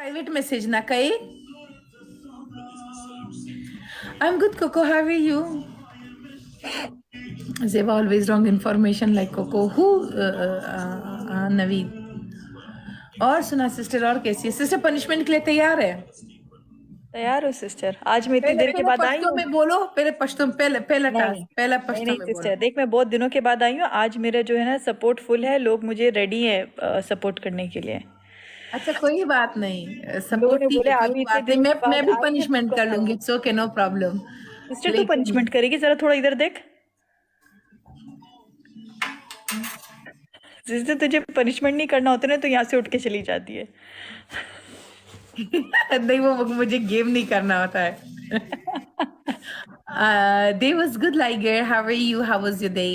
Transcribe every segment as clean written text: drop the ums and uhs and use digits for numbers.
Private message na kai. I'm good, Coco. How are you? They've always wrong information like Coco. Who? Naveed. और सुना sister, और कैसी है sister? Punishment के लिए तैयार है? तैयार हो सिस्टर? आज मैं इतनी पहले देर के बाद आई पश्तो हूँ। में बोलो, पहले पश्तो में, पहला टास्क पहला नहीं पश्तो नहीं में सिस्टर, बोलो। देख मैं बहुत दिनों के बाद आई हूँ। आज मेरा जो है ना सपोर्ट फुल है, लोग मुझे रेडी है सपोर्ट करने के लिए। अच्छा कोई बात नहीं, लोगों सपोर्ट ने ठीक बोले है, आप कोई भी इतने बात नहीं। दिनों मैं के बाद मैं भी आई है तो पनिशमेंट कर बताओ। लूंगी, it's okay, no problem. Sister तू लेकिन पनिशमेंट करेगी? जरा थोड़ा इधर देख। सिस्टर तुझे पनिशमेंट नहीं करना होता ना तो यहाँ से उठ के चली जाती है। नहीं, वो मुझे गेम नहीं करना होता है। Day was good, Liger. How are you? How was your day?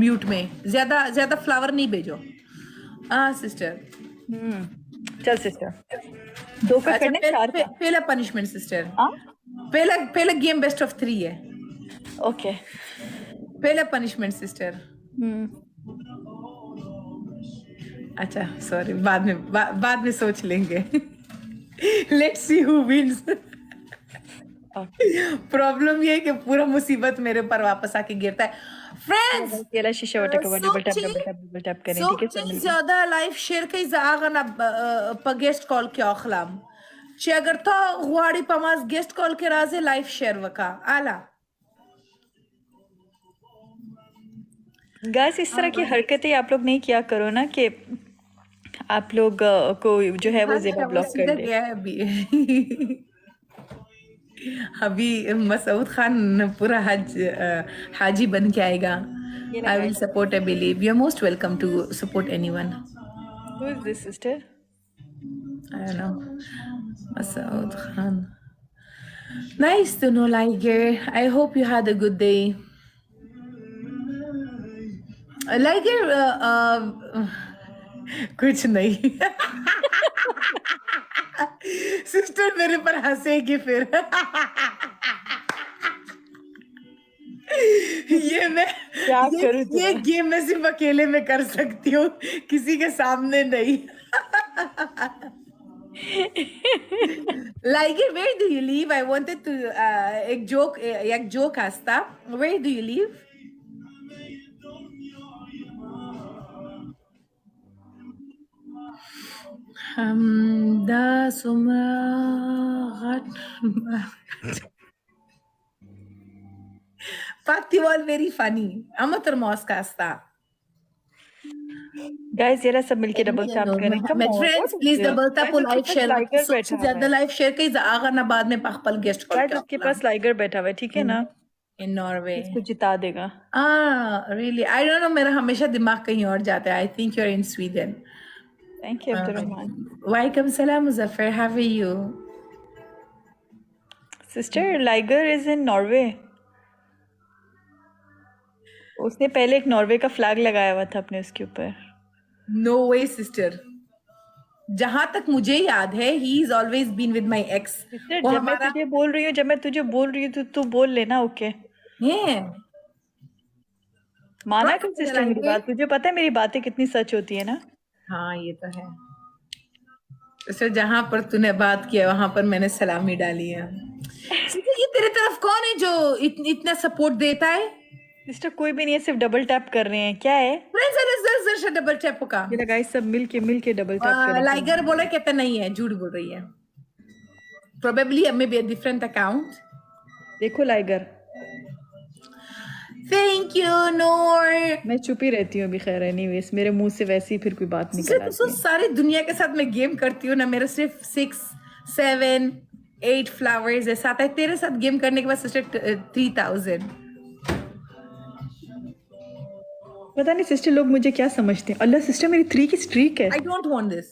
Mute में, ज्यादा फ्लावर नहीं भेजो। हाँ सिस्टर। चल सिस्टर, दो का अच्छा करने चार का। पहला पनिशमेंट सिस्टर। हाँ पहला गेम बेस्ट ऑफ 3 है। ओके। पहला पनिशमेंट सिस्टर। अच्छा सॉरी, बाद में सोच लेंगे। Let's see who wins. Problem ये है कि पूरा मुसीबत मेरे पर वापस आके गिरता है। फ्रेंड्स केला शीशा वाटर का डबल टैप करें, ठीक है सब मिलके। ज्यादा लाइफ शेयर कई जागना गेस्ट कॉल के अखलाम चे अगर तो गुआड़ी पमास गेस्ट कॉल के राजे लाइफ शेयर वका आला। गाइस इस तरह की हरकतें आप लोग नहीं किया करो ना, कि आप लोग को जो है वो ज़ेबा ब्लॉक कर दे। गया है अभी मसूद खान पूरा हाजी बन के आएगा। I will support, I believe. You're most welcome to support anyone. Who is this sister? I don't know. Masoud Khan. Nice to know, Liger. I hope you had a good day. Liger, कुछ नहीं। Sister मेरे पर हंसेगी फिर। ये game मैं सिर्फ अकेले में कर सकती हूँ, किसी के सामने नहीं। Liger, where do you live? I wanted to एक joke Aastha. Where do you live? Da Sumra Paktiwal very funny. Amateur mosque asta. Guys जरा सब मिलके डबल टैप करें। My friends, please double tap और लाइक शेयर। सबसे ज्यादा like share कई आगा ना बाद में पखपल गेस्ट कॉल गाइस उसके पास लाइगर बैठा हुआ है, ठीक है ना? in Norway. इसको जिता देगा। Really? I don't know, मेरा हमेशा दिमाग कहीं और जाता है। I think you're in Sweden. Thank you Abdurrahman. Walaikum salam Muzaffar, how are you? Sister, Liger is in Norway. उसने पहले एक नॉर्वे का फ्लैग लगाया हुआ था अपने उसके ऊपर। No way sister. जहां तक मुझे याद है, he is always been with my ex. जब मैं तुझे बोल रही हूँ तो तू बोल लेना, ओके? माना कर सिस्टर मेरी बात। तुझे पता है मेरी बातें कितनी सच होती है ना? हाँ ये तो है। तो जहां पर तूने बात किया वहां पर मैंने सलामी डाली है। ये तेरे तरफ कौन है जो इतना सपोर्ट देता है? सिस्टर कोई भी नहीं है, सिर्फ डबल टैप कर रहे हैं। क्या है डबल टैप का? ये गाइस सब मिलके डबल टैप करें। लाइगर बोला कहता नहीं है, झूठ बोल रही है। Probably may be a different account. देखो लाइगर। थैंक यू नूर। मैं चुप ही रहती हूँ अभी। खैर एनीवेज, मेरे मुंह से वैसे ही फिर कोई बात निकल आती है। सारी दुनिया के साथ मैं गेम करती हूँ ना, मेरा सिर्फ 6, 7, 8 फ्लावर्स है साथ है। तेरे साथ गेम करने के बाद सिस्टर 3000। पता नहीं सिस्टर लोग मुझे क्या समझते हैं। अल्लाह सिस्टर मेरी 3 की स्ट्रीक है। I don't want this.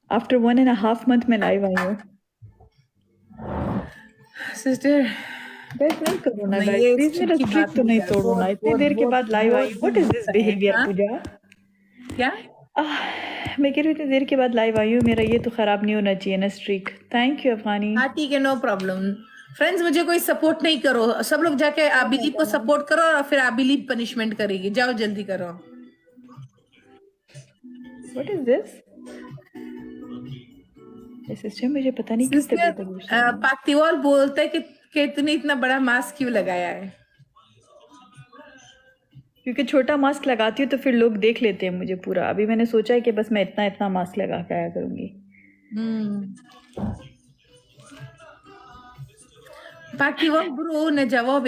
After 1.5 month में लाइव आई हूँ। सिस्टर गाइस नहीं करो ना गाइस, प्लीज मेरा स्ट्रीक तो नहीं तोड़ो ना। इतनी देर के बाद लाइव आई। What is this behaviour Pooja? क्या? मैं कह रही हूँ इतनी देर के बाद लाइव आई हूँ, मेरा ये तो खराब नहीं होना चाहिए ना स्ट्रीक। थैंक यू अफगानी। हाँ ठीक है, नो प्रॉब्लम। फ्रेंड्स मुझे कोई सपोर्ट नहीं करो, सब लोग जाके आबिलीब को सपोर्ट करो और फिर आबिलीब पनिशमेंट करेगी। जाओ जल्दी करो। What is this? सिस्टर मुझे पता नहीं क्यों सिस्टर तबीयत अजीब सी हो रही है। पाक्तिवाल बोलते कि तूने इतना बड़ा मास्क क्यों लगाया है? क्योंकि छोटा मास्क लगाती हूँ तो फिर लोग देख लेते हैं मुझे पूरा। अभी मैंने सोचा है कि बस मैं इतना इतना मास्क लगा के आया करूंगी। Paktival bro ne cevap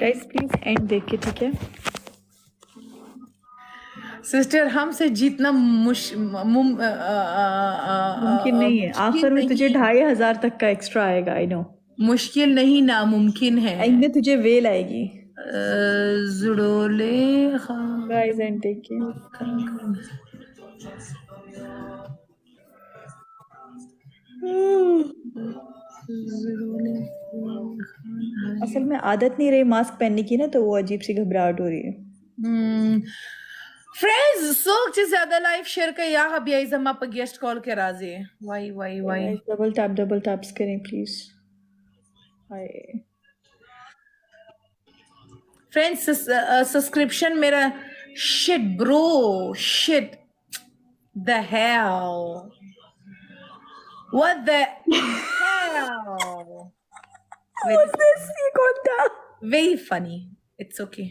guys please and देख के, ठीक है? सिस्टर हमसे जीतना मुमकिन नहीं है। आखिर में तुझे 2500 तक का एक्स्ट्रा आएगा। आई नो मुश्किल नहीं नामुमकिन है। एंड में तुझे वेल आएगी। जुड़ोले गाइस एंड देख के। असल में आदत नहीं रही मास्क पहनने की ना, तो वो अजीब सी घबराहट हो रही है। फ्रेंड्स सोच ज्यादा लाइव शेयर कर या अब यही जमा पर गेस्ट कॉल के राजी वाई डबल टैप्स करें प्लीज। हाय फ्रेंड्स सब्सक्रिप्शन मेरा shit bro shit the hell what the hell What's this? ये कौन था? very funny it's okay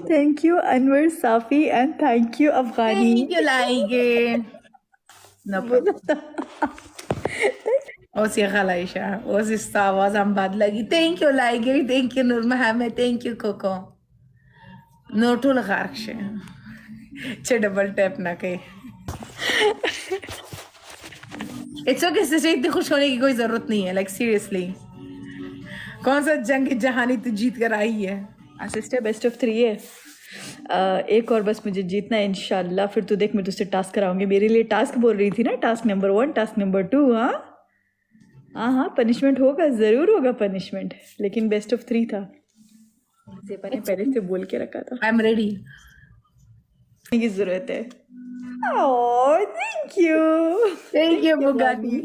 Thank you Anwar Safi and thank you Afghani. thank you like no problem ओसी खलाइशा ओसी आवाज हम बाद लगी thank you लाइगे thank you Noor Mohammad thank you कोको नोटुल गार्श चे डबल टैप ना के इट्स ओके सिस्टर इतनी खुश होने की कोई जरूरत नहीं है लाइक सीरियसली कौन सा जंग जहानी तू जीत कर आई है सिस्टर बेस्ट ऑफ 3 है। एक और बस मुझे जीतना है इंशाल्लाह। फिर तू देख मैं तुझसे टास्क कराऊंगी। मेरे लिए टास्क बोल रही थी ना, टास्क नंबर 1 टास्क नंबर 2। हाँ पनिशमेंट होगा, जरूर होगा पनिशमेंट, लेकिन बेस्ट ऑफ 3 था। ज़ेबा ने पहले से बोल के रखा था। आई एम रेडी की जरूरत है। Oh thank you Bugatti